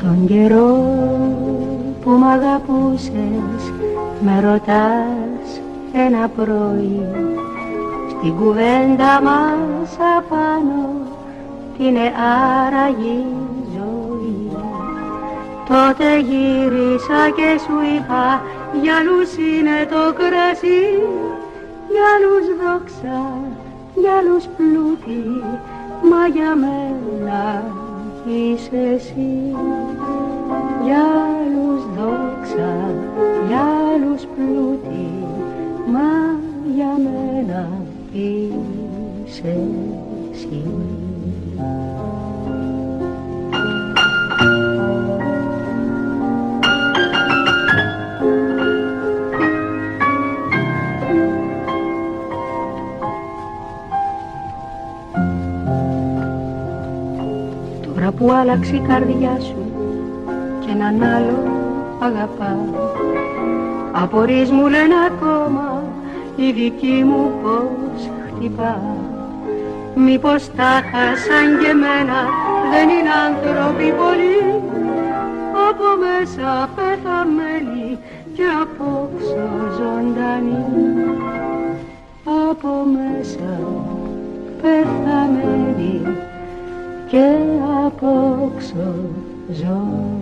Τον καιρό που μ' αγαπούσες με ρωτάς ένα πρωί, στην κουβέντα μας απάνω τι είναι άραγε η ζωή. Τότε γύρισα και σου είπα για άλλους είναι το κρασί, για άλλους δόξα, για άλλους πλούτη, μα για μένα είσαι εσύ. Για άλλους δόξα, για άλλους πλούτη, μα για μένα είσαι εσύ. Τώρα που άλλαξε η καρδιά σου κι έναν άλλο αγαπάω, απορείς μου λένε ακόμα η δική μου πως χτυπά. Μήπως τα χάσαν και εμένα δεν είναι άνθρωποι πολλοί, από μέσα πεθαμένοι και απόξω ζωντανοί, από μέσα πεθαμένοι και απόξω ζωντανοί.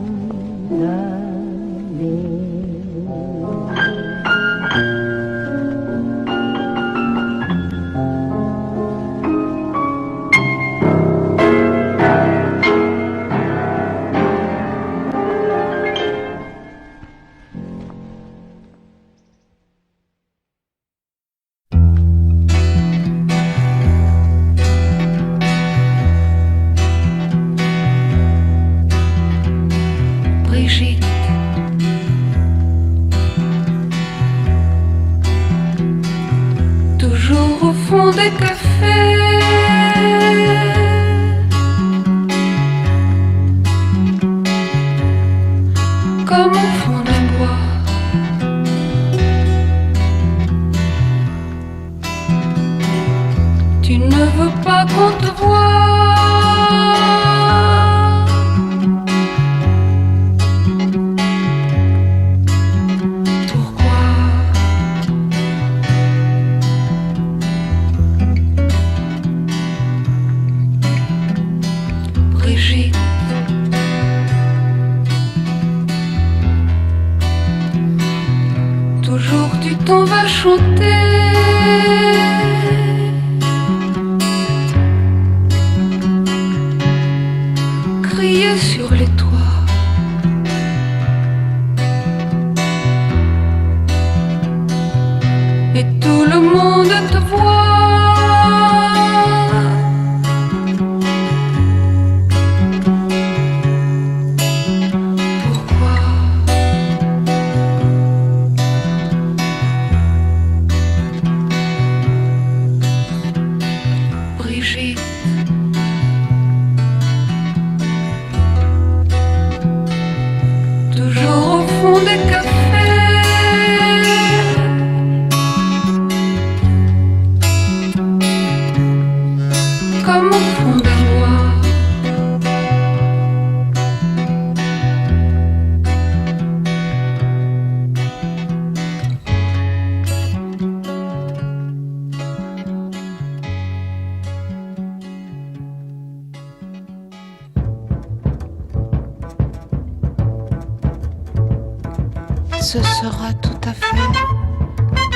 Ce sera tout à fait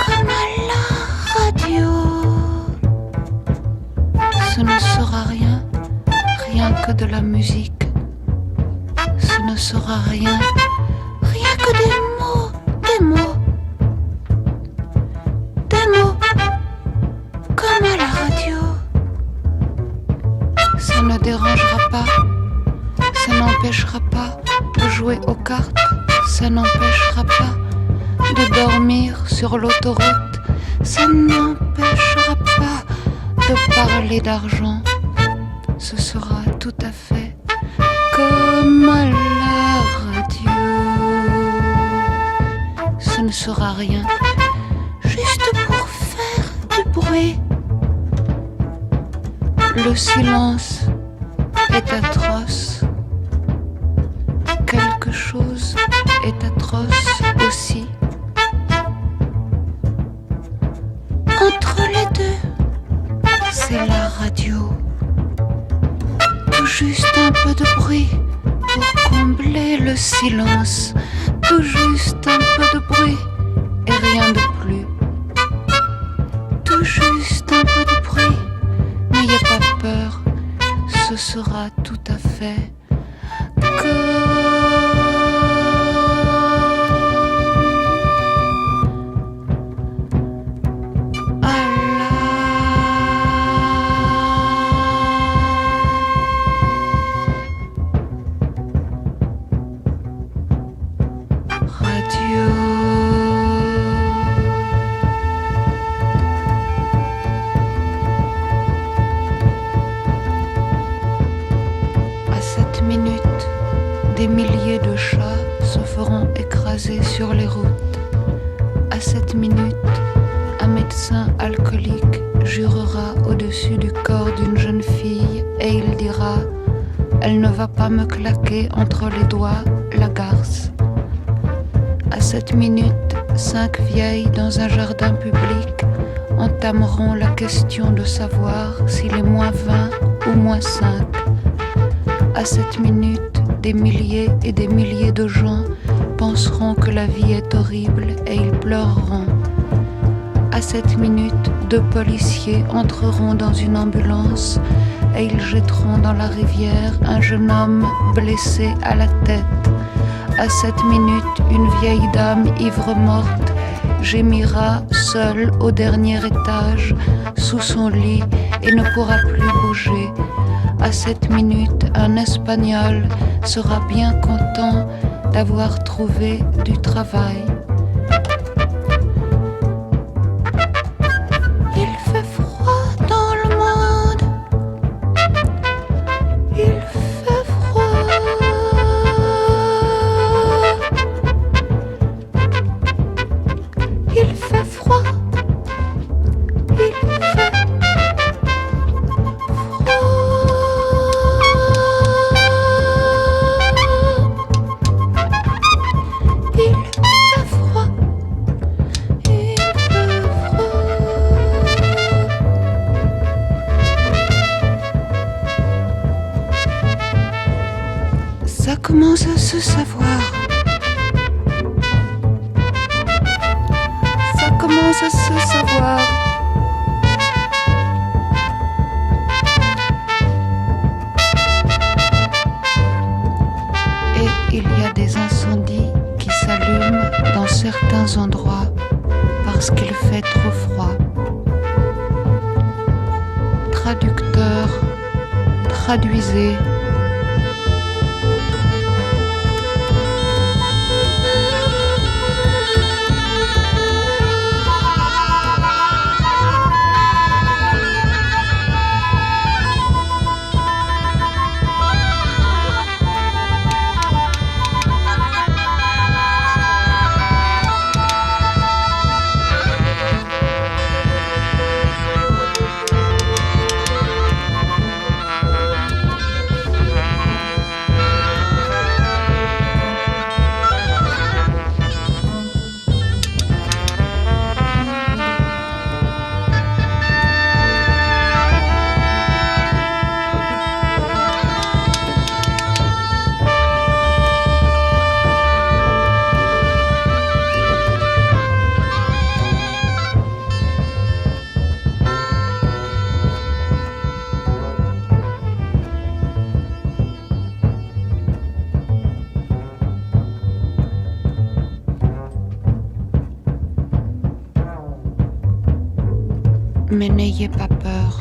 comme à la radio. Ce ne sera rien, rien que de la musique. Ce ne sera rien, rien que des mots, des mots, des mots, comme à la radio. Ça ne dérangera pas, ça n'empêchera pas de jouer aux cartes. Ça n'empêchera pas de dormir sur l'autoroute. Ça n'empêchera pas de parler d'argent. Ce sera tout à fait comme à la radio. Ce ne sera rien, juste pour faire du bruit. Le silence est atroce. quelque chose est atroce aussi. Entre les deux, c'est la radio. Tout juste un peu de bruit pour combler le silence. Tout juste un peu de bruit et rien de plus. Tout juste un peu de bruit, n'ayez pas peur, ce sera tout à fait des milliers de chats se feront écraser sur les routes. À cette minute, un médecin alcoolique jurera au-dessus du corps d'une jeune fille et il dira « Elle ne va pas me claquer entre les doigts la garce ». À cette minute, 5 vieilles dans un jardin public entameront la question de savoir s'il est -20 ou -5. À cette minute, des milliers et des milliers de gens penseront que la vie est horrible et ils pleureront. À cette minute, 2 policiers entreront dans une ambulance et ils jetteront dans la rivière un jeune homme blessé à la tête. À cette minute, une vieille dame ivre-morte gémira seule au dernier étage sous son lit et ne pourra plus bouger. À cette minute, un Espagnol sera bien content d'avoir trouvé du travail. Il fait froid dans le monde. Il fait froid. Il fait froid. Il fait ça commence à se savoir. Ça commence à se savoir. Et il y a des incendies qui s'allument dans certains endroits parce qu'il fait trop froid. Traducteur, traduisez. Mais n'ayez pas peur.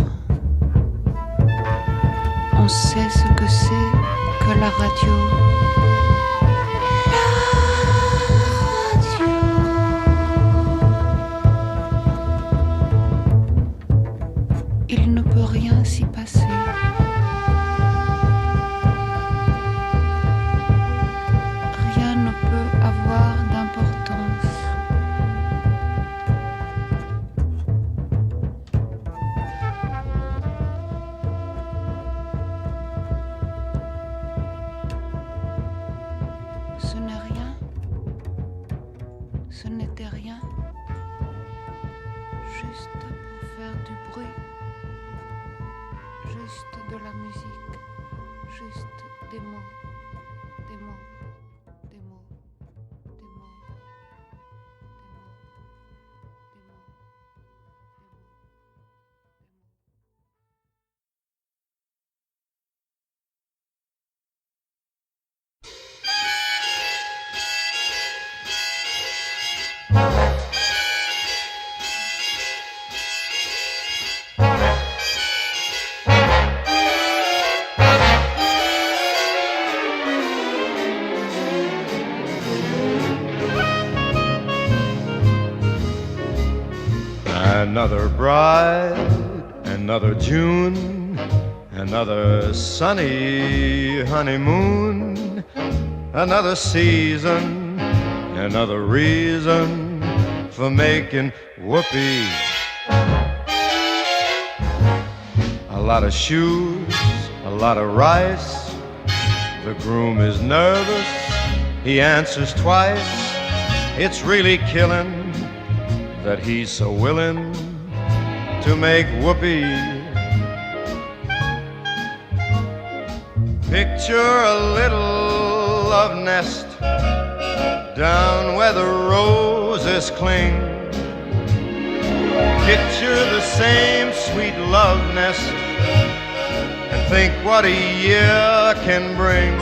On sait ce que c'est que la radio. Il ne peut rien s'y passer. Rien ne peut avoir d'importance. des mots, des mots, des mots, des mots, des mots, des mots. Another bride, another June, another sunny honeymoon, another season, another reason for making whoopee. A lot of shoes, a lot of rice. The groom is nervous, he answers twice. It's really killing that he's so willing to make whoopee. Picture a little love nest down where the roses cling. Picture the same sweet love nest and think what a year can bring.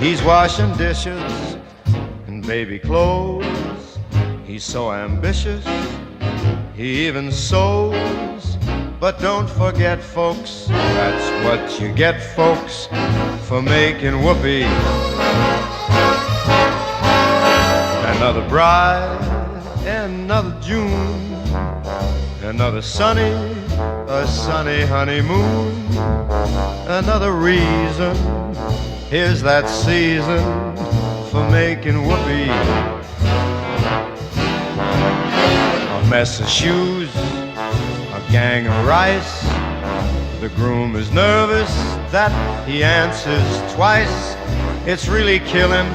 He's washing dishes and baby clothes. He's so ambitious, he even sews. But don't forget, folks, that's what you get, folks, for making whoopee. Another bride, another June, another sunny honeymoon, another reason, here's that season for making whoopee. A mess of shoes, a gang of rice. The groom is nervous that he answers twice. It's really killing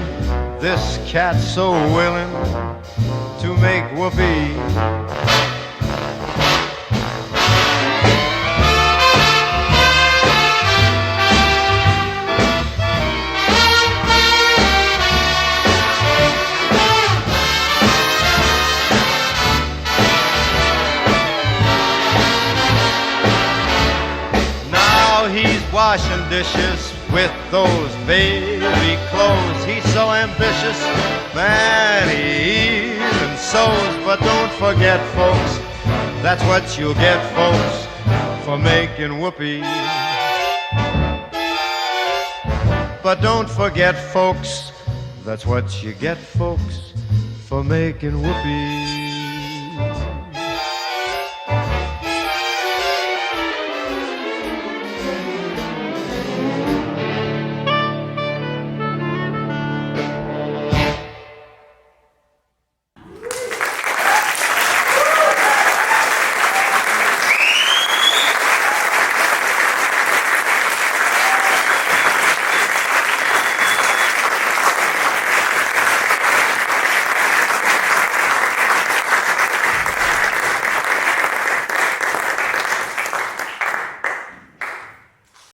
this cat so willing to make whoopee. Washing dishes with those baby clothes. He's so ambitious, man, he even sews. But don't forget, folks, that's what you'll get, folks, for making whoopee. But don't forget, folks, that's what you get, folks, for making whoopee.